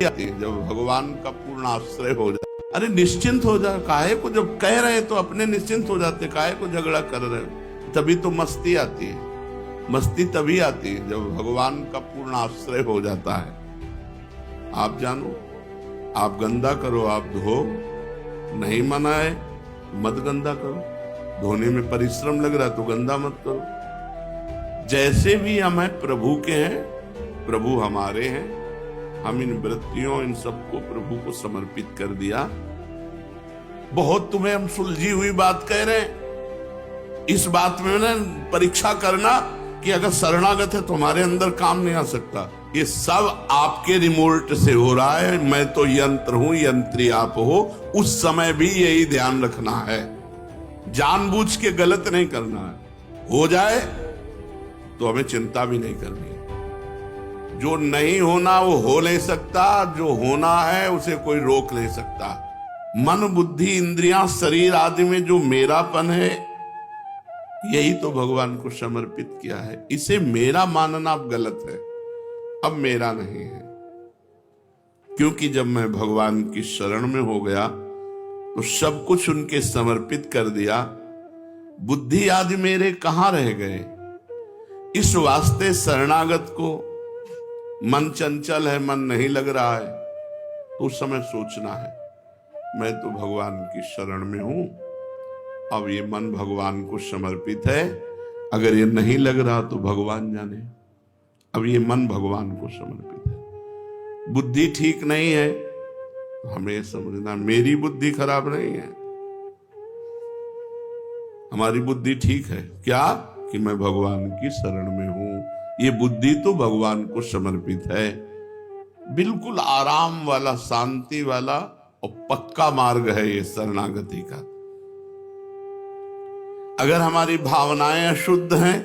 आती है जब भगवान का पूर्ण आश्रय हो जाए। अरे निश्चिंत हो जा, काहे को जब कह रहे तो अपने निश्चिंत हो जाते, काहे को झगड़ा कर रहे हो। तभी तो मस्ती आती है। मस्ती तभी आती है जब भगवान का पूर्ण आश्रय हो जाता है। आप जानो, आप गंदा करो, आप धो, नहीं मना है मत गंदा करो। धोने में परिश्रम लग रहा है तो गंदा मत करो। जैसे भी हम हैं प्रभु के हैं, प्रभु हमारे हैं। हम इन वृत्तियों इन सबको प्रभु को समर्पित कर दिया। बहुत तुम्हें हम सुलझी हुई बात कह रहे हैं, इस बात में ना परीक्षा करना कि अगर शरणागत है तुम्हारे अंदर काम नहीं आ सकता। ये सब आपके रिमोट से हो रहा है। मैं तो यंत्र हूं, यंत्री आप हो। उस समय भी यही ध्यान रखना है, जानबूझ के गलत नहीं करना है। हो जाए तो हमें चिंता भी नहीं करनी। जो नहीं होना वो हो नहीं सकता, जो होना है उसे कोई रोक नहीं सकता। मन बुद्धि इंद्रियां शरीर आदि में जो मेरापन है, यही तो भगवान को समर्पित किया है। इसे मेरा मानना गलत है, अब मेरा नहीं है। क्योंकि जब मैं भगवान की शरण में हो गया तो सब कुछ उनके समर्पित कर दिया। बुद्धि आदि मेरे कहां रह गए। इस वास्ते शरणागत को मन चंचल है, मन नहीं लग रहा है, तो उस समय सोचना है मैं तो भगवान की शरण में हूं। अब ये मन भगवान को समर्पित है। अगर ये नहीं लग रहा तो भगवान जाने। अब ये मन भगवान को समर्पित है। बुद्धि ठीक नहीं है तो हमें समझना मेरी बुद्धि खराब नहीं है, हमारी बुद्धि ठीक है। क्या कि मैं भगवान की शरण में हूं। ये बुद्धि तो भगवान को समर्पित है। बिल्कुल आराम वाला, शांति वाला और पक्का मार्ग है ये शरणागति का। अगर हमारी भावनाएं अशुद्ध हैं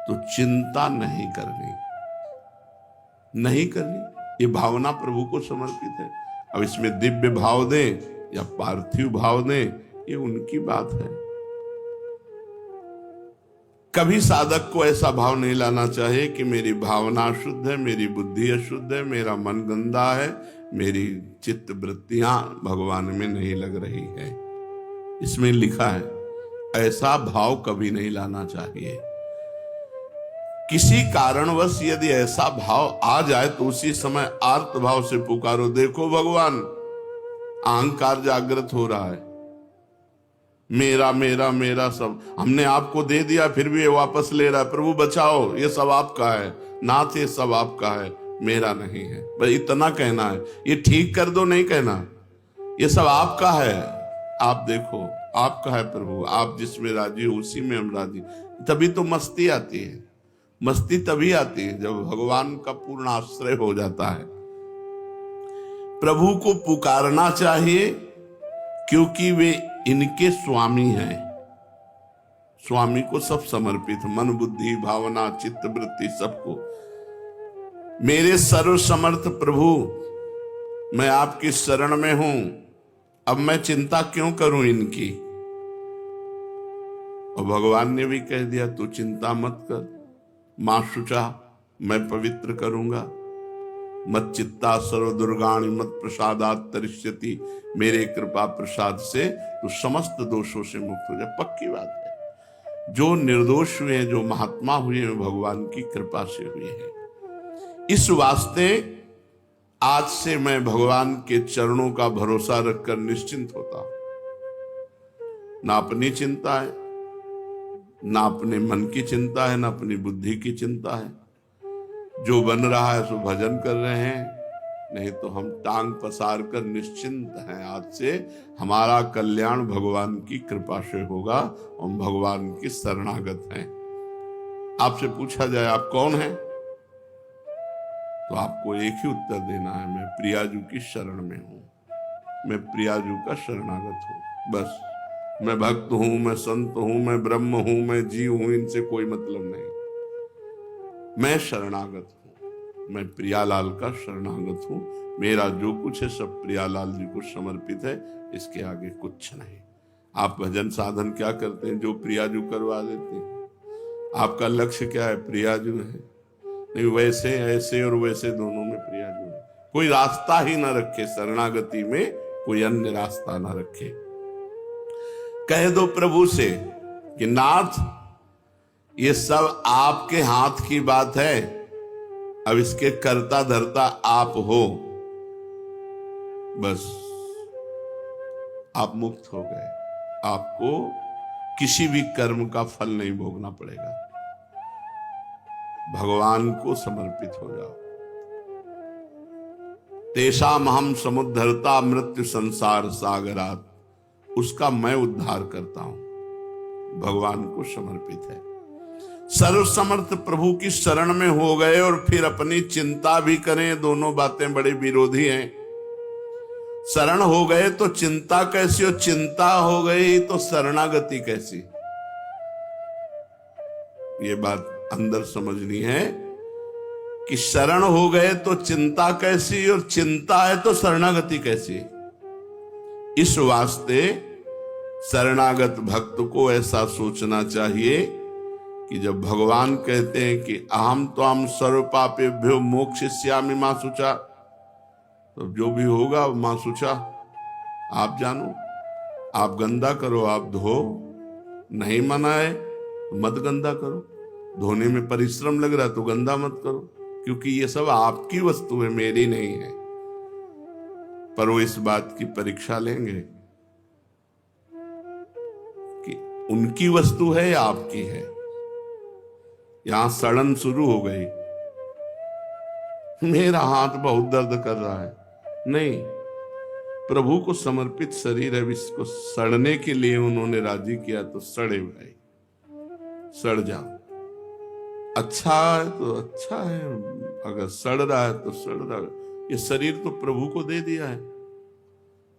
तो चिंता नहीं करनी, नहीं करनी। ये भावना प्रभु को समर्पित है। अब इसमें दिव्य भाव दें या पार्थिव भाव दें, ये उनकी बात है। कभी साधक को ऐसा भाव नहीं लाना चाहिए कि मेरी भावना अशुद्ध है, मेरी बुद्धि अशुद्ध है, मेरा मन गंदा है, मेरी चित्त वृत्तियां भगवान में नहीं लग रही है। इसमें लिखा है ऐसा भाव कभी नहीं लाना चाहिए। किसी कारणवश यदि ऐसा भाव आ जाए तो उसी समय आर्त भाव से पुकारो, देखो भगवान अहंकार जागृत हो रहा है। मेरा मेरा मेरा सब हमने आपको दे दिया, फिर भी ये वापस ले रहा है। प्रभु बचाओ, ये सब आपका है, नाथ ये सब आपका है, मेरा नहीं है। बस इतना कहना है। ये ठीक कर दो नहीं कहना, ये सब आपका है। आप देखो आपका है प्रभु, आप जिसमें राजी हो उसी में हम राजी। तभी तो मस्ती आती है। मस्ती तभी आती है जब भगवान का पूर्ण आश्रय हो जाता है। प्रभु को पुकारना चाहिए क्योंकि वे इनके स्वामी हैं। स्वामी को सब समर्पित, मन बुद्धि भावना चित्त वृत्ति सबको। मेरे सर्व समर्थ प्रभु, मैं आपकी शरण में हूं, अब मैं चिंता क्यों करूं इनकी। और भगवान ने भी कह दिया तू चिंता मत कर, मां शुचा मैं पवित्र करूंगा। मत चित्ता सर्व दुर्गाणि मत प्रसादात तरिष्यति। मेरे कृपा प्रसाद से तो समस्त दोषों से मुक्त हो जाए। पक्की बात है। जो निर्दोष हुए हैं, जो महात्मा हुए हैं, भगवान की कृपा से हुए हैं। इस वास्ते आज से मैं भगवान के चरणों का भरोसा रखकर निश्चिंत होता हूं। ना अपनी चिंता है, ना अपने मन की चिंता है, ना अपनी बुद्धि की चिंता है। जो बन रहा है सो भजन कर रहे हैं, नहीं तो हम टांग पसार कर निश्चिंत हैं। आज से हमारा कल्याण भगवान की कृपा से होगा। हम भगवान की शरणागत हैं। आपसे पूछा जाए आप कौन हैं, तो आपको एक ही उत्तर देना है, मैं प्रियाजू की शरण में हूं, मैं प्रियाजू का शरणागत हूं। बस मैं भक्त हूं, मैं संत हूं, मैं ब्रह्म हूं, मैं जीव हूं, इनसे कोई मतलब नहीं। मैं शरणागत हूं, मैं प्रियालाल का शरणागत हूं। मेरा जो कुछ है सब प्रियालाल जी को समर्पित है, इसके आगे कुछ नहीं। आप भजन साधन क्या करते हैं, जो प्रियाजू करवा देते हैं। आपका लक्ष्य क्या है, प्रियाजू है। नहीं, वैसे ऐसे और वैसे दोनों में प्रियाजू है। कोई रास्ता ही ना रखे, शरणागति में कोई अन्य रास्ता ना रखे। कह दो प्रभु से कि नाथ ये सब आपके हाथ की बात है, अब इसके कर्ता धर्ता आप हो, बस आप मुक्त हो गए। आपको किसी भी कर्म का फल नहीं भोगना पड़ेगा। भगवान को समर्पित हो जाओ। तेषाम हम समुद्धरता मृत्यु संसार सागरात, उसका मैं उद्धार करता हूं। भगवान को समर्पित है। सर्व समर्थ प्रभु की शरण में हो गए और फिर अपनी चिंता भी करें, दोनों बातें बड़ी विरोधी हैं। शरण हो गए तो चिंता कैसी, और चिंता हो गई तो शरणागति कैसी? ये बात अंदर समझनी है कि शरण हो गए तो चिंता कैसी, और चिंता है तो शरणागति कैसी। इस वास्ते शरणागत भक्त को ऐसा सोचना चाहिए कि जब भगवान कहते हैं कि अहम त्वाम सर्व पापेभ्यो मोक्षयिष्यामि मां शुचा, तो जो भी होगा मां शुचा, आप जानो। आप गंदा करो, आप धो, नहीं मनाए तो मत गंदा करो। धोने में परिश्रम लग रहा है तो गंदा मत करो, क्योंकि ये सब आपकी वस्तु है, मेरी नहीं है। पर वो इस बात की परीक्षा लेंगे कि उनकी वस्तु है या आपकी है। यहां सड़न शुरू हो गई, मेरा हाथ बहुत दर्द कर रहा है। नहीं, प्रभु को समर्पित शरीर है, इसको सड़ने के लिए उन्होंने राजी किया तो सड़े भाई, सड़ जाओ। अच्छा है तो अच्छा है, अगर सड़ रहा है तो सड़ रहा है। ये शरीर तो प्रभु को दे दिया है।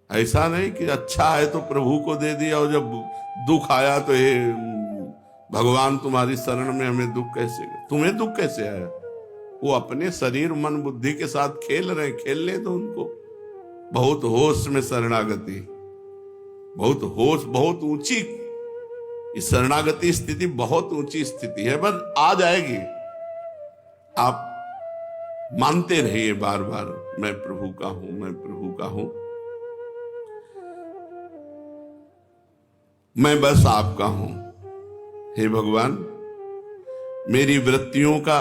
ऐसा नहीं कि अच्छा है तो प्रभु को दे दिया और जब दुख आया तो ये भगवान तुम्हारी शरण में, हमें दुख कैसे, तुम्हें दुख कैसे आया? वो अपने शरीर मन बुद्धि के साथ खेल रहे, खेलने दो उनको। बहुत होश में शरणागति, बहुत होश, बहुत ऊंची इस शरणागति स्थिति, बहुत ऊंची स्थिति है, बस आ जाएगी। आप मानते रहिए बार बार, मैं प्रभु का हूं, मैं प्रभु का हूं, मैं बस आपका हूं। हे भगवान, मेरी वृत्तियों का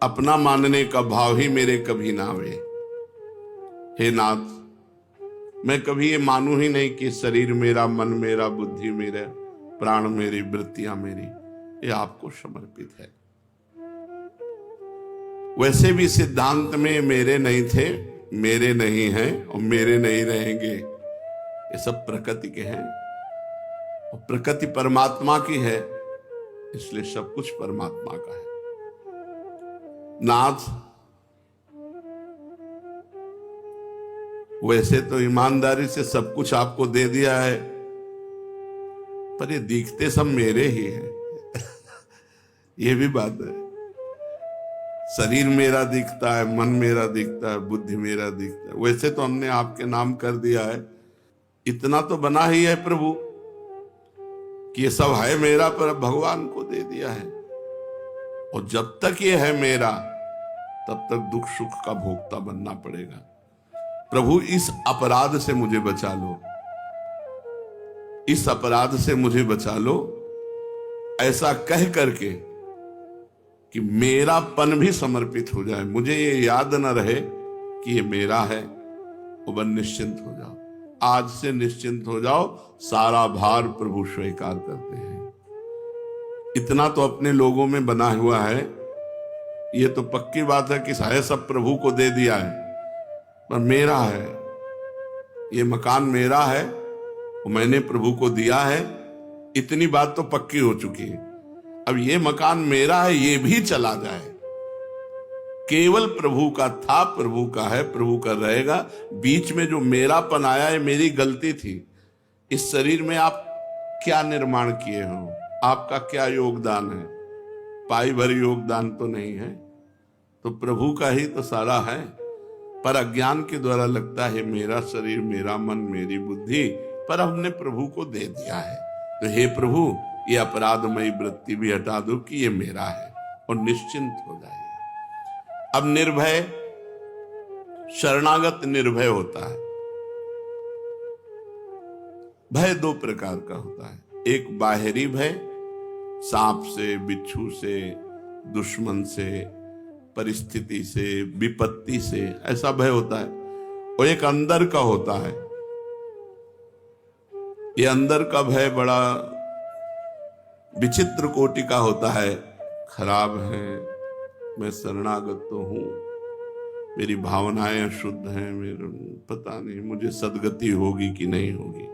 अपना मानने का भाव ही मेरे कभी ना आवे। हे नाथ, मैं कभी ये मानूं ही नहीं कि शरीर मेरा, मन मेरा, बुद्धि मेरा, प्राण मेरी, वृत्तियां मेरी, ये आपको समर्पित है। वैसे भी सिद्धांत में मेरे नहीं थे, मेरे नहीं हैं और मेरे नहीं रहेंगे, ये सब प्रकृति के हैं और प्रकृति परमात्मा की है, इसलिए सब कुछ परमात्मा का है। नाथ, वैसे तो ईमानदारी से सब कुछ आपको दे दिया है, पर ये दिखते सब मेरे ही हैं। ये भी बात है। शरीर मेरा दिखता है, मन मेरा दिखता है, बुद्धि मेरा दिखता है। वैसे तो हमने आपके नाम कर दिया है, इतना तो बना ही है प्रभु कि ये सब है मेरा, पर भगवान को दे दिया है। और जब तक ये है मेरा, तब तक दुख सुख का भोक्ता बनना पड़ेगा। प्रभु, इस अपराध से मुझे बचा लो, इस अपराध से मुझे बचा लो, ऐसा कह करके कि मेरापन भी समर्पित हो जाए, मुझे ये याद न रहे कि ये मेरा है। और बस निश्चिंत हो जाओ, आज से निश्चिंत हो जाओ, सारा भार प्रभु स्वीकार करते हैं। इतना तो अपने लोगों में बना हुआ है, ये तो पक्की बात है कि है सब प्रभु को दे दिया है, पर मेरा है, ये मकान मेरा है और मैंने प्रभु को दिया है, इतनी बात तो पक्की हो चुकी है। अब ये मकान मेरा है, ये भी चला जाए, केवल प्रभु का था, प्रभु का है, प्रभु का रहेगा। बीच में जो मेरापन आया है, मेरी गलती थी। इस शरीर में आप क्या निर्माण किए हो, आपका क्या योगदान है? पाई भर योगदान तो नहीं है, तो प्रभु का ही तो सारा है। पर अज्ञान के द्वारा लगता है मेरा शरीर, मेरा मन, मेरी बुद्धि, पर हमने प्रभु को दे दिया है। तो हे प्रभु, ये अपराधमयी वृत्ति भी हटा दो कि ये मेरा है और निश्चिंत हो जाइए। अब निर्भय शरणागत निर्भय होता है। भय दो प्रकार का होता है, एक बाहरी भय, सांप से, बिच्छू से, दुश्मन से, परिस्थिति से, विपत्ति से, ऐसा भय होता है। और एक अंदर का होता है। ये अंदर का भय बड़ा विचित्र कोटि का होता है। खराब है, मैं शरणागत तो हूं, मेरी भावनाएं अशुद्ध हैं, मेरे पता नहीं मुझे सदगति होगी कि नहीं होगी।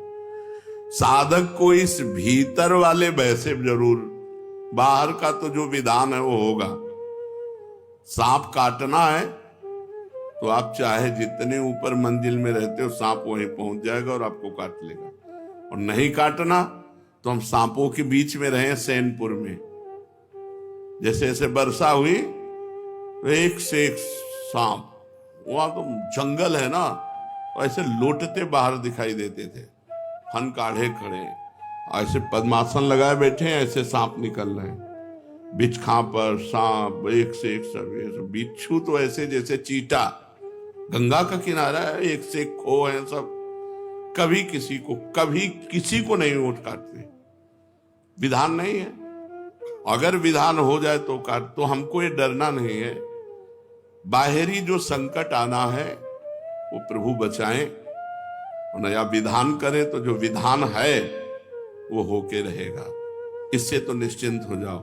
साधक को इस भीतर वाले भय से जरूर, बाहर का तो जो विधान है वो होगा। सांप काटना है तो आप चाहे जितने ऊपर मंजिल में रहते हो, सांप वहीं पहुंच जाएगा और आपको काट लेगा। और नहीं काटना तो हम सांपों के बीच में रहे सैनपुर में, जैसे ऐसे वर्षा हुई तो एक से एक सांप, वहां तो जंगल है ना, ऐसे लोटते बाहर दिखाई देते थे, फन काढ़े खड़े, ऐसे पद्मासन लगाए बैठे हैं, ऐसे सांप निकल रहे हैं। बिछखा पर सांप एक से एक, सब बिच्छू तो ऐसे जैसे चीटा, गंगा का किनारा है, एक से एक खो है सब, कभी किसी को नहीं वोट काटते। विधान नहीं है, अगर विधान हो जाए तो काट, तो हमको ये डरना नहीं है। बाहरी जो संकट आना है वो प्रभु बचाएं, और नया विधान करें तो जो विधान है वो होके रहेगा। इससे तो निश्चिंत हो जाओ।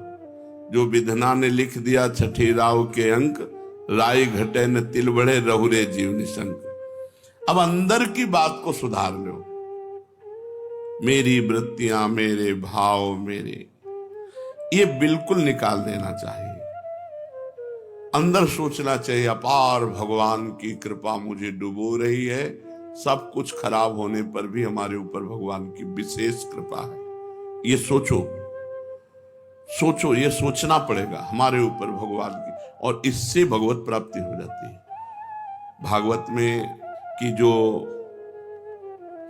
जो विधना ने लिख दिया छठी राव के अंक, राई घटे न तिल बढ़े, रहुरे जीव निशंक। अब अंदर की बात को सुधार लो। मेरी वृत्तियां, मेरे भाव, मेरे, ये बिल्कुल निकाल देना चाहिए। अंदर सोचना चाहिए, अपार भगवान की कृपा मुझे डुबो रही है। सब कुछ खराब होने पर भी हमारे ऊपर भगवान की विशेष कृपा है। ये सोचो, ये सोचना पड़ेगा हमारे ऊपर भगवान की, और इससे भगवत प्राप्ति हो जाती है। भागवत में कि जो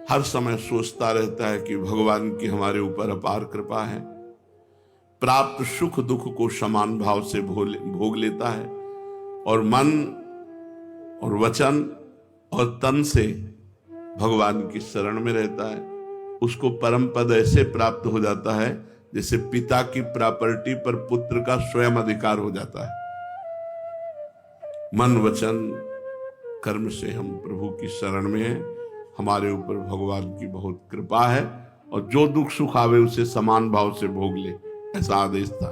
हर समय सोचता रहता है कि भगवान की हमारे ऊपर अपार कृपा है, प्राप्त सुख दुख को समान भाव से भोग लेता है, और मन और वचन और तन से भगवान की शरण में रहता है, उसको परम पद ऐसे प्राप्त हो जाता है जैसे पिता की प्रॉपर्टी पर पुत्र का स्वयं अधिकार हो जाता है। मन वचन कर्म से हम प्रभु की शरण में हैं, हमारे ऊपर भगवान की बहुत कृपा है, और जो दुख सुख आवे उसे समान भाव से भोग ले, ऐसा आदेश था।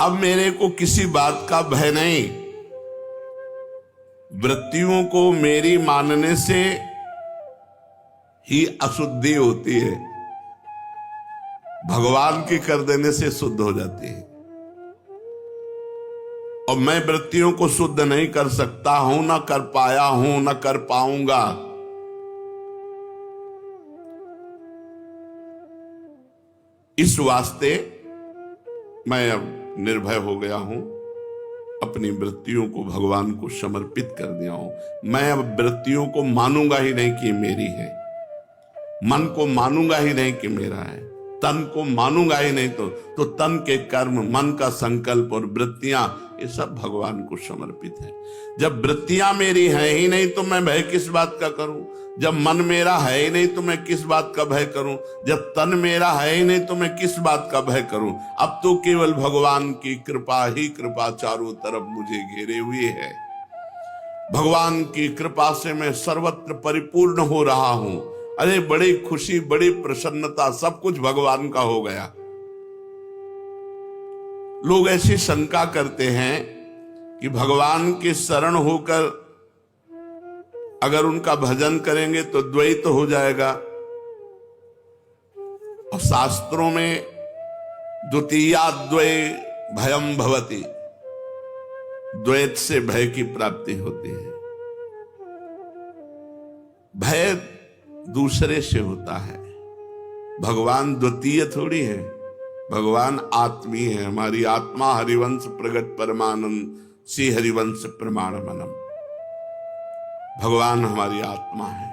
अब मेरे को किसी बात का भय नहीं। वृत्तियों को मेरी मानने से ही अशुद्धि होती है, भगवान की कर देने से शुद्ध हो जाती है। और मैं वृत्तियों को शुद्ध नहीं कर सकता हूं, ना कर पाया हूं, ना कर पाऊंगा। इस वास्ते मैं अब निर्भय हो गया हूं, अपनी वृत्तियों को भगवान को समर्पित कर दिया हूं। मैं अब वृत्तियों को मानूंगा ही नहीं कि मेरी है, मन को मानूंगा ही नहीं कि मेरा है, तन को मानूंगा ही नहीं तो तन के कर्म, मन का संकल्प और वृत्तियां, ये सब भगवान को समर्पित है। जब वृत्तियां मेरी हैं ही नहीं तो मैं भय किस बात का करूं? जब मन मेरा है ही नहीं तो मैं किस बात का भय करूं? जब तन मेरा है ही नहीं तो मैं किस बात का भय करूं? अब तो केवल भगवान की कृपा ही कृपा चारों तरफ मुझे घेरे हुए है। भगवान की कृपा से मैं सर्वत्र परिपूर्ण हो रहा हूं। अरे बड़ी खुशी, बड़ी प्रसन्नता, सब कुछ भगवान का हो गया। लोग ऐसी शंका करते हैं कि भगवान के शरण होकर अगर उनका भजन करेंगे तो द्वैत हो जाएगा, और शास्त्रों में द्वितीयाद्वय भयम भवति, द्वैत से भय की प्राप्ति होती है। भय दूसरे से होता है, भगवान द्वितीय थोड़ी है, भगवान आत्मीय है। हमारी आत्मा हरिवंश प्रगट परमानंद श्री हरिवंश प्रमाण मनम, भगवान हमारी आत्मा है।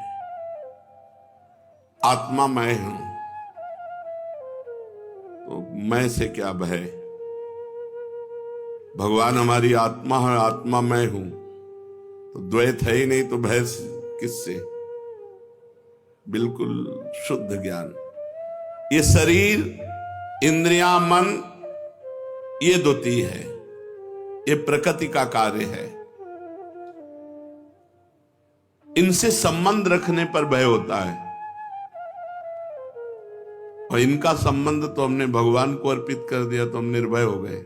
आत्मा मैं हूं, तो मैं से क्या भय? भगवान हमारी आत्मा है, आत्मा मैं हूं। तो द्वैत है ही नहीं तो भय किससे? बिल्कुल शुद्ध ज्ञान। ये शरीर, इंद्रियां, मन, ये द्वितीय है, ये प्रकृति का कार्य है। इनसे संबंध रखने पर भय होता है, और इनका संबंध तो हमने भगवान को अर्पित कर दिया तो हम निर्भय हो गए।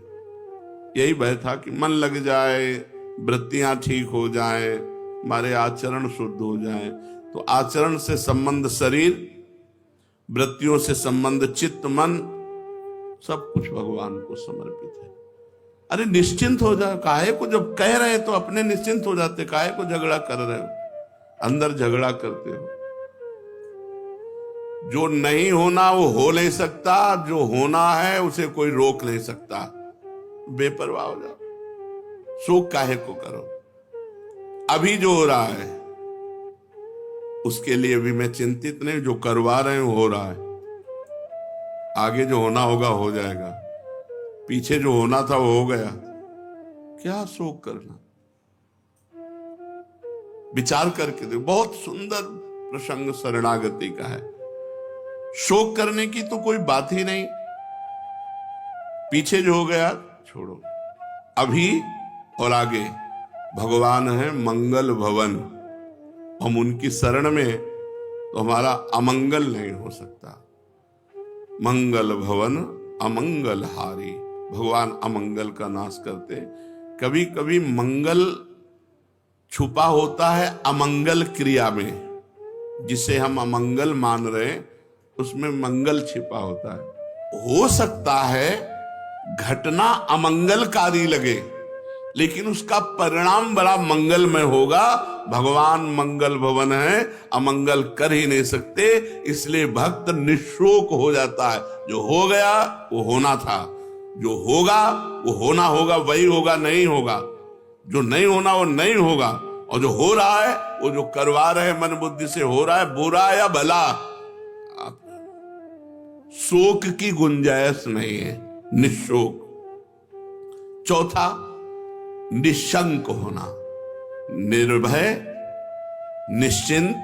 यही भय था कि मन लग जाए, वृत्तियां ठीक हो जाए, हमारे आचरण शुद्ध हो जाए। तो आचरण से संबंध शरीर, वृत्तियों से संबंध चित्त, मन, सब कुछ भगवान को समर्पित है। अरे निश्चिंत हो जाओ, काहे को जब कह रहे तो अपने निश्चिंत हो जाते, काहे को झगड़ा कर रहे हो, अंदर झगड़ा करते हो। जो नहीं होना वो हो नहीं सकता, जो होना है उसे कोई रोक नहीं सकता। बेपरवाह हो जाओ, शोक काहे को करो। अभी जो हो रहा है उसके लिए भी मैं चिंतित नहीं, जो करवा रहे हो रहा है, आगे जो होना होगा हो जाएगा, पीछे जो होना था वो हो गया, क्या शोक करना। विचार करके देखो, बहुत सुंदर प्रसंग शरणागति का है। शोक करने की तो कोई बात ही नहीं, पीछे जो हो गया छोड़ो, अभी और आगे भगवान है मंगल भवन। हम उनकी शरण में तो हमारा अमंगल नहीं हो सकता। मंगल भवन अमंगल हारी, भगवान अमंगल का नाश करते। कभी कभी मंगल छुपा होता है अमंगल क्रिया में, जिसे हम अमंगल मान रहे हैं उसमें मंगल छिपा होता है। हो सकता है घटना अमंगलकारी लगे, लेकिन उसका परिणाम बड़ा मंगलमय होगा। भगवान मंगल भवन है, अमंगल कर ही नहीं सकते, इसलिए भक्त निशोक हो जाता है। जो हो गया वो होना था, जो होगा वो होना होगा, वही होगा, नहीं होगा। जो नहीं होना वो नहीं होगा, और जो हो रहा है वो जो करवा रहे मन बुद्धि से हो रहा है, बुरा या भला, शोक की गुंजाइश नहीं है, निशोक। चौथा, निशंक होना, निर्भय, निश्चिंत,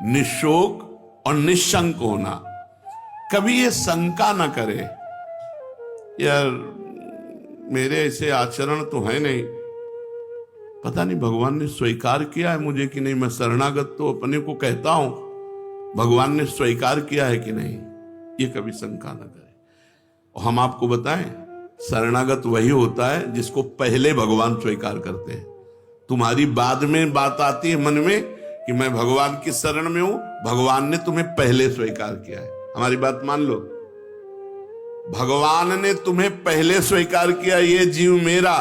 निशोक और निशंक होना। कभी ये शंका ना करे, यार मेरे ऐसे आचरण तो है नहीं, पता नहीं भगवान ने स्वीकार किया है मुझे कि नहीं। मैं शरणागत तो अपने को कहता हूं, भगवान ने स्वीकार किया है कि नहीं, ये कभी शंका ना करे। और हम आपको बताएं, शरणागत वही होता है जिसको पहले भगवान स्वीकार करते हैं। तुम्हारी बाद में बात आती है मन में कि मैं भगवान की शरण में हूं, भगवान ने तुम्हें पहले स्वीकार किया है। हमारी बात मान लो, भगवान ने तुम्हें पहले स्वीकार किया, ये जीव मेरा,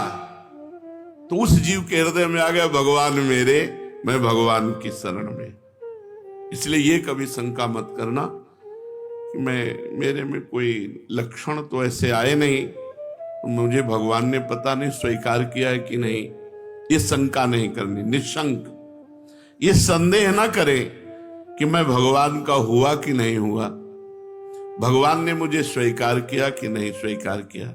तो उस जीव के हृदय में आ गया भगवान मेरे, मैं भगवान की शरण में। इसलिए ये कभी शंका मत करना कि मेरे में कोई लक्षण तो ऐसे आए नहीं, तो मुझे भगवान ने पता नहीं स्वीकार किया है कि नहीं। ये शंका नहीं करनी, निशंक। ये संदेह ना करें कि मैं भगवान का हुआ कि नहीं हुआ, भगवान ने मुझे स्वीकार किया कि नहीं स्वीकार किया।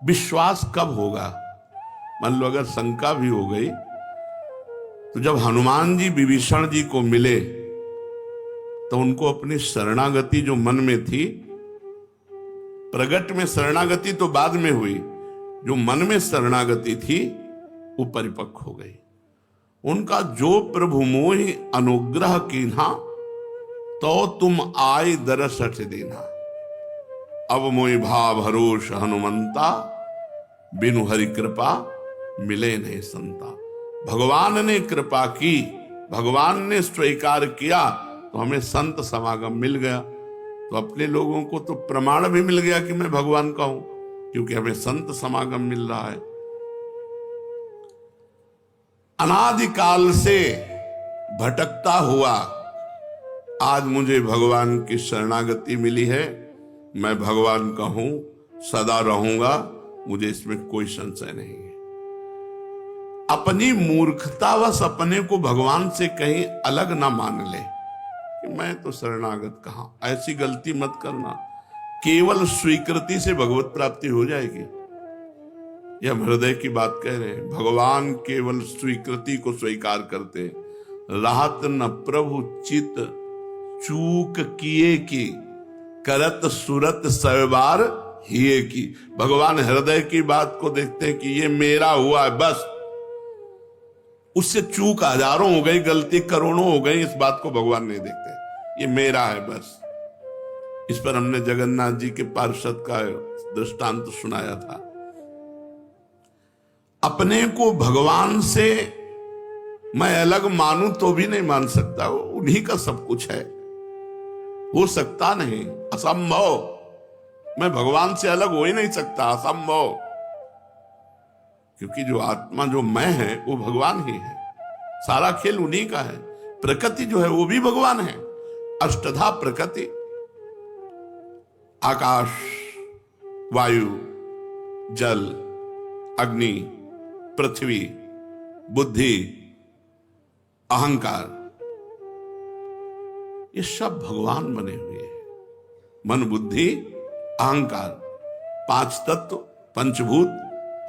विश्वास कब होगा? मान लो अगर शंका भी हो गई, तो जब हनुमान जी विभीषण जी को मिले तो उनको अपनी शरणागति जो मन में थी, प्रगट में शरणागति तो बाद में हुई, जो मन में शरणागति थी वो परिपक्व हो गई। उनका जो प्रभु मोहि अनुग्रह कीन्हा, तो तुम आय दरस हठ देना। अब मोहि भाव भरोस हनुमंता, बिनु हरि कृपा मिले नहीं संता। भगवान ने कृपा की, भगवान ने स्वीकार किया, तो हमें संत समागम मिल गया। तो अपने लोगों को तो प्रमाण भी मिल गया कि मैं भगवान का हूं, क्योंकि हमें संत समागम मिल रहा है। अनादिकाल से भटकता हुआ आज मुझे भगवान की शरणागति मिली है, मैं भगवान का हूं, सदा रहूंगा, मुझे इसमें कोई संशय नहीं है। अपनी मूर्खतावश अपने को भगवान से कहीं अलग ना मान ले कि मैं तो शरणागत कहां। ऐसी गलती मत करना, केवल स्वीकृति से भगवत प्राप्ति हो जाएगी। ये हम हृदय की बात कह रहे हैं। भगवान केवल स्वीकृति को स्वीकार करते, राहत न प्रभु चित चूक किए की, करत सुरत सैबार हिए की। भगवान हृदय की बात को देखते हैं कि ये मेरा हुआ है, बस। उससे चूक हजारों हो गई, गलती करोड़ों हो गई, इस बात को भगवान नहीं देखते। ये मेरा है बस। इस पर हमने जगन्नाथ जी के पार्षद का दृष्टांत सुनाया था। अपने को भगवान से मैं अलग मानूं तो भी नहीं मान सकता, वो उन्हीं का सब कुछ है, हो सकता नहीं, असंभव। मैं भगवान से अलग हो ही नहीं सकता, असंभव। क्योंकि जो आत्मा, जो मैं है, वो भगवान ही है। सारा खेल उन्हीं का है। प्रकृति जो है वो भी भगवान है। अष्टधा प्रकृति, आकाश, वायु, जल, अग्नि, पृथ्वी, बुद्धि, अहंकार, ये सब भगवान बने हुए हैं। मन, बुद्धि, अहंकार, 5 तत्व, पंचभूत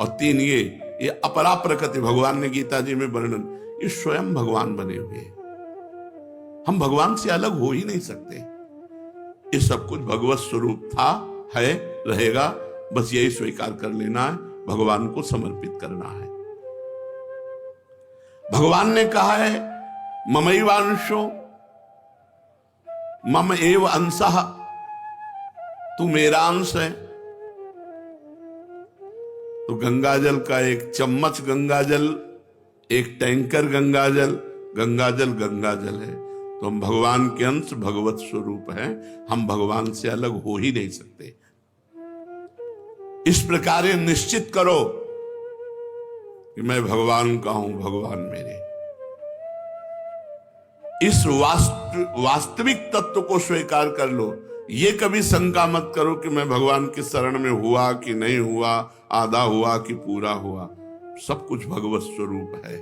और 3 ये अपरा प्रकृति, भगवान ने गीता जी में वर्णन, ये स्वयं भगवान बने हुए हैं। हम भगवान से अलग हो ही नहीं सकते। ये सब कुछ भगवत स्वरूप था, है, रहेगा। बस यही स्वीकार कर लेना है, भगवान को समर्पित करना है। भगवान ने कहा है ममैवांशो मम एव अंशः, तू मेरा अंश है। तो गंगाजल का एक चम्मच गंगाजल, एक टैंकर गंगाजल, गंगाजल है। तो हम भगवान के अंश, भगवत स्वरूप हैं। हम भगवान से अलग हो ही नहीं सकते। इस प्रकार निश्चित करो कि मैं भगवान का हूं, भगवान मेरे। इस वास्तविक तत्व को स्वीकार कर लो। ये कभी शंका मत करो कि मैं भगवान की शरण में हुआ कि नहीं हुआ, आधा हुआ कि पूरा हुआ। सब कुछ भगवत स्वरूप है।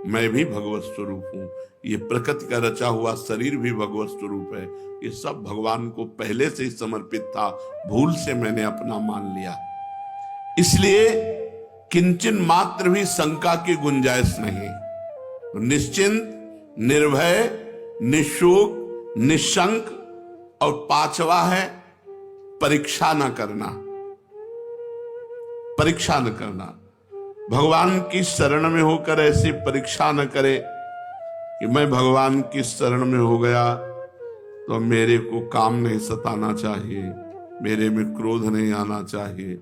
मैं भी भगवत स्वरूप हूं। ये प्रकृति का रचा हुआ शरीर भी भगवत स्वरूप है। ये सब भगवान को पहले से ही समर्पित था, भूल से मैंने अपना मान लिया। इसलिए किंचन मात्र भी शंका की गुंजाइश नहीं। निश्चिंत, निर्भय, निशोक, निशंक। और 5वां है परीक्षा न करना। परीक्षा न करना, भगवान की शरण में होकर ऐसी परीक्षा न करे कि मैं भगवान की शरण में हो गया तो मेरे को काम नहीं सताना चाहिए, मेरे में क्रोध नहीं आना चाहिए।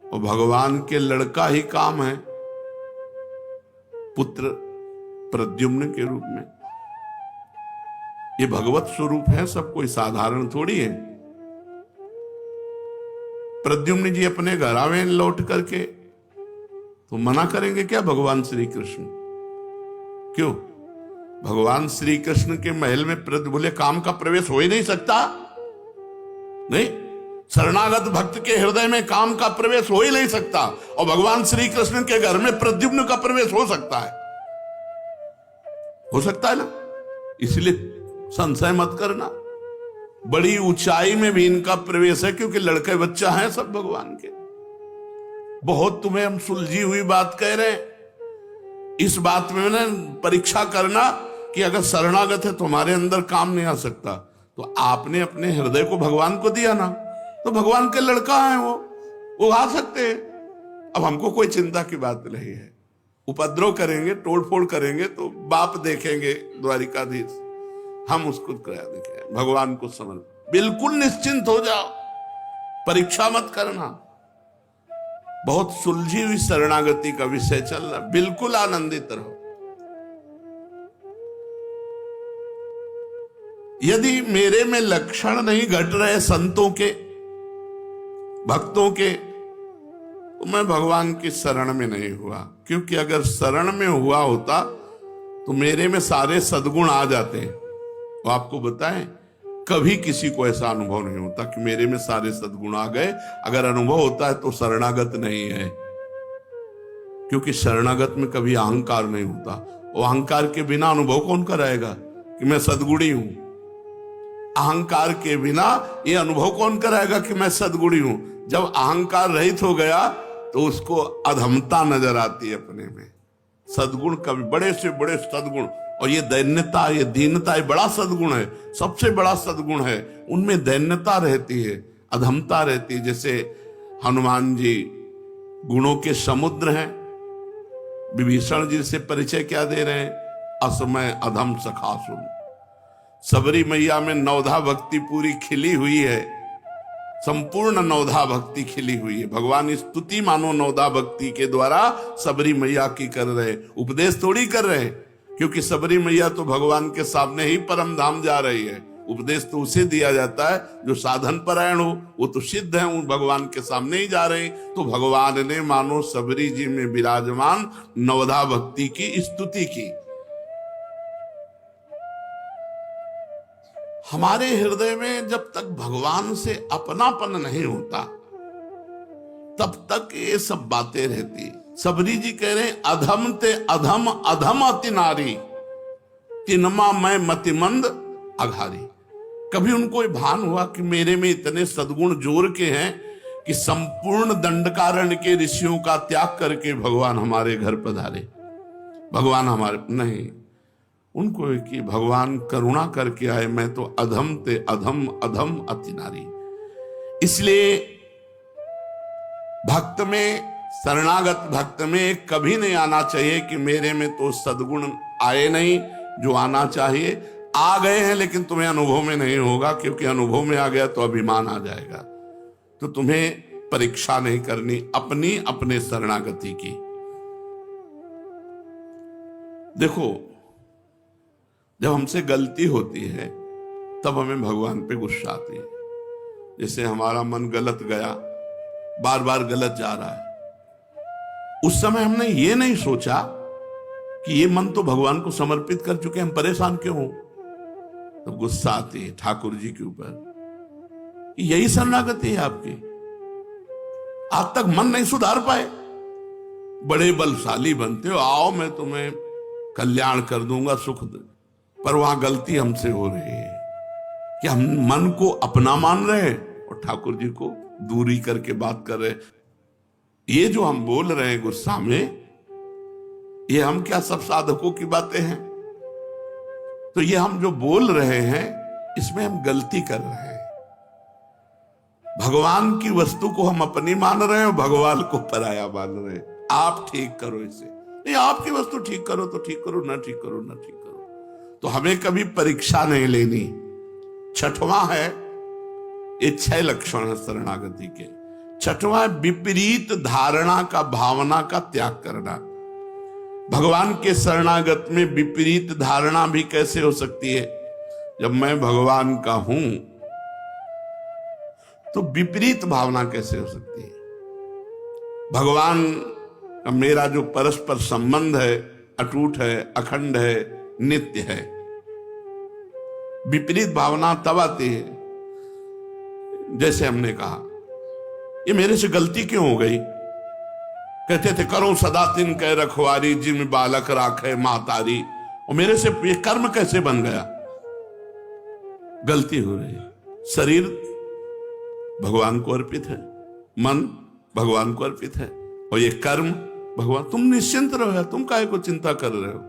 और भगवान के लड़का ही काम है, पुत्र प्रद्युम्न के रूप में। ये भगवत स्वरूप है, सब कोई साधारण थोड़ी है। प्रद्युम्न जी अपने घर आवे लौट करके तो मना करेंगे क्या भगवान श्री कृष्ण? क्यों? भगवान श्री कृष्ण के महल में बोले काम का प्रवेश हो ही नहीं सकता। नहीं, शरणागत भक्त के हृदय में काम का प्रवेश हो ही नहीं सकता। और भगवान श्री कृष्ण के घर में प्रद्युम्न का प्रवेश हो सकता है, हो सकता है ना। इसलिए संशय मत करना, बड़ी ऊंचाई में भी इनका प्रवेश है, क्योंकि लड़के बच्चा है सब भगवान के। बहुत तुम्हें हम सुलझी हुई बात कह रहे हैं। इस बात में ना परीक्षा करना कि अगर शरणागत है तुम्हारे अंदर काम नहीं आ सकता, तो आपने अपने हृदय को भगवान को दिया ना, तो भगवान के लड़का है वो आ सकते हैं। अब हमको कोई चिंता की बात नहीं है। उपद्रव करेंगे, तोड़फोड़ करेंगे तो बाप देखेंगे द्वारिकाधीश, हम उसको करा देंगे। भगवान को समझ, बिल्कुल निश्चिंत हो जाओ, परीक्षा मत करना। बहुत सुलझी हुई शरणागति का विषय चल रहा, बिल्कुल आनंदित रहो। यदि मेरे में लक्षण नहीं घट रहे संतों के, भक्तों के, तो मैं भगवान की शरण में नहीं हुआ। क्योंकि अगर शरण में हुआ होता तो मेरे में सारे सद्गुण आ जाते। तो आपको बताएं, कभी किसी को ऐसा अनुभव नहीं होता कि मेरे में सारे सद्गुण आ गए। अगर अनुभव होता है तो शरणागत नहीं है, क्योंकि शरणागत में कभी अहंकार नहीं होता। और अहंकार के बिना अनुभव कौन कराएगा कि मैं सद्गुणी हूं? अहंकार के बिना ये अनुभव कौन कराएगा कि मैं सद्गुणी हूं? जब अहंकार रहित हो गया तो उसको अधमता नजर आती है अपने में। सद्गुण कभी बड़े से बड़े सद्गुण, और ये दैन्यता, ये दीनता, ये बड़ा सद्गुण है, सबसे बड़ा सद्गुण है। उनमें दैन्यता रहती है, अधमता रहती है। जैसे हनुमान जी गुणों के समुद्र हैं, विभीषण जी से परिचय क्या दे रहे हैं? असमय अधम सखा सुन। सबरी मैया में नवधा भक्ति पूरी खिली हुई है, संपूर्ण नवधा भक्ति खिली हुई है। भगवान स्तुति मानो नवधा भक्ति के द्वारा सबरी मैया की कर रहे, उपदेश थोड़ी कर रहे हैं, क्योंकि सबरी मैया तो भगवान के सामने ही परम धाम जा रही है। उपदेश तो उसे दिया जाता है जो साधन परायण हो, वो तो सिद्ध है, उन भगवान के सामने ही जा रहे हैं। तो भगवान ने मानो सबरी जी में विराजमान नवधा भक्ति की स्तुति की। हमारे हृदय में जब तक भगवान से अपनापन नहीं होता तब तक ये सब बातें रहती। सबरी जी कह रहे हैं अधम ते अधम अधम अति नारी, तिनमा मैं मतिमंद अघारी। कभी उनको भान हुआ कि मेरे में इतने सद्गुण जोर के हैं कि संपूर्ण दंडकारण्य के ऋषियों का त्याग करके भगवान हमारे घर पधारे? भगवान हमारे नहीं, उनको कि भगवान करुणा करके आए, मैं तो अधम ते अधम अधम अति नारी। इसलिए भक्त में, शरणागत भक्त में कभी नहीं आना चाहिए कि मेरे में तो सद्गुण आए नहीं जो आना चाहिए। आ गए हैं लेकिन तुम्हें अनुभव में नहीं होगा, क्योंकि अनुभव में आ गया तो अभिमान आ जाएगा। तो तुम्हें परीक्षा नहीं करनी अपनी अपने शरणागति की। देखो, जब हमसे गलती होती है तब हमें भगवान पे गुस्सा आती है। जैसे हमारा मन गलत गया, बार बार गलत जा रहा है, उस समय हमने ये नहीं सोचा कि ये मन तो भगवान को समर्पित कर चुके, हम परेशान क्यों हो। तो गुस्सा आती है ठाकुर जी के ऊपर। यही शरणागति है आपकी। आज तक मन नहीं सुधार पाए, बड़े बलशाली बनते हो, आओ मैं तुम्हें कल्याण कर दूंगा, सुख दे। पर वहां गलती हमसे हो रही है कि हम मन को अपना मान रहे हैं और ठाकुर जी को दूरी करके बात कर रहे। ये जो हम बोल रहे हैं गुस्सा में, ये हम क्या सब साधकों की बातें हैं? तो ये हम जो बोल रहे हैं इसमें हम गलती कर रहे हैं। भगवान की वस्तु को हम अपनी मान रहे हैं और भगवान को पराया मान रहे हैं। आप ठीक करो इसे, नहीं आपकी वस्तु ठीक करो तो ठीक करो, ना ठीक करो ना ठीक करो। तो हमें कभी परीक्षा नहीं लेनी। छठवां है, ये 6 लक्षण है शरणागति के। छठवां है विपरीत धारणा का, भावना का त्याग करना। भगवान के शरणागत में विपरीत धारणा भी कैसे हो सकती है? जब मैं भगवान का हूं तो विपरीत भावना कैसे हो सकती है? भगवान का मेरा जो परस्पर संबंध है अटूट है, अखंड है, नित्य है। विपरीत भावना तब आती है जैसे हमने कहा ये मेरे से गलती क्यों हो गई। कहते थे करो सदा तिन कह रखवारी, जिम बालक राखे मातारी। और मेरे से ये कर्म कैसे बन गया? गलती हो रही है। शरीर भगवान को अर्पित है, मन भगवान को अर्पित है, और ये कर्म भगवान। तुम निश्चिंत रहो, तुम काहे को चिंता कर रहे हो?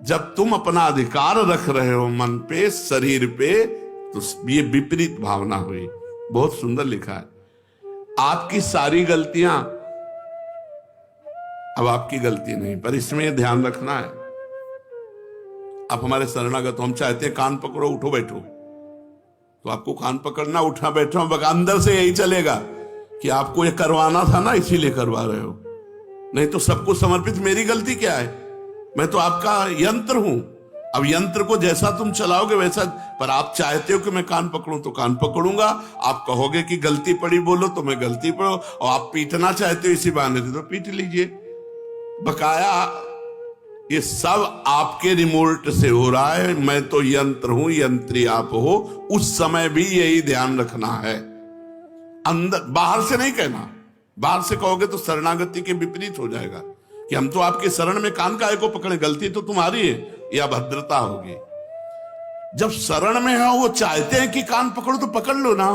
जब तुम अपना अधिकार रख रहे हो मन पे, शरीर पे, तो ये विपरीत भावना हुई। बहुत सुंदर लिखा है, आपकी सारी गलतियां अब आपकी गलती नहीं, पर इसमें ध्यान रखना है। आप हमारे शरणागत, हम चाहते हैं कान पकड़ो उठो बैठो, तो आपको कान पकड़ना उठना बैठना अंदर से यही चलेगा कि आपको ये करवाना था ना, इसीलिए करवा रहे हो। नहीं तो सबको समर्पित, मेरी गलती क्या है? मैं तो आपका यंत्र हूं। अब यंत्र को जैसा तुम चलाओगे वैसा, पर आप चाहते हो कि मैं कान पकड़ूं तो कान पकड़ूंगा। आप कहोगे कि गलती पड़ी बोलो तो मैं गलती पड़ो, और आप पीटना चाहते हो इसी बहाने से तो पीट लीजिए। बकाया ये सब आपके रिमोट से हो रहा है। मैं तो यंत्र हूं, यंत्री आप हो। उस समय भी यही ध्यान रखना है, अंदर बाहर से नहीं कहना। बाहर से कहोगे तो शरणागति के विपरीत हो जाएगा कि हम तो आपके शरण में कान काहे को पकड़े, गलती तो तुम्हारी है, या भद्रता होगी। जब शरण में हो वो चाहते हैं कि कान पकड़ो तो पकड़ लो ना।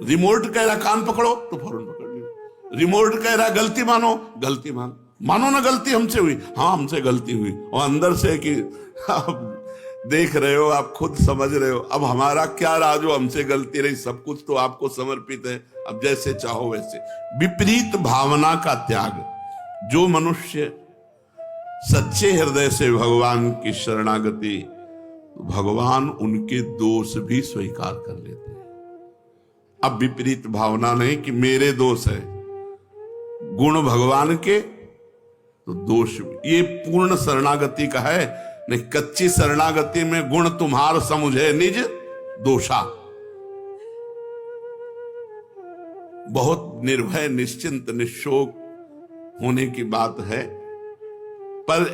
रिमोट कह रहा कान पकड़ो तो फौरन पकड़ लो। रिमोट कह रहा गलती मानो, गलती मानो ना, गलती हमसे हुई, हाँ हमसे गलती हुई, और अंदर से कि आप देख रहे हो, आप खुद समझ रहे हो, अब हमारा क्या राज हो, हमसे गलती रही, सब कुछ तो आपको समर्पित है, अब जैसे चाहो वैसे। विपरीत भावना का त्याग। जो मनुष्य सच्चे हृदय से भगवान की शरणागति, भगवान उनके दोष भी स्वीकार कर लेते हैं। अब विपरीत भावना नहीं कि मेरे दोष है, गुण भगवान के तो दोष, ये पूर्ण शरणागति का है। नहीं, कच्ची शरणागति में गुण तुम्हार समुझे निज दोषा। बहुत निर्भय, निश्चिंत, निशोक होने की बात है, पर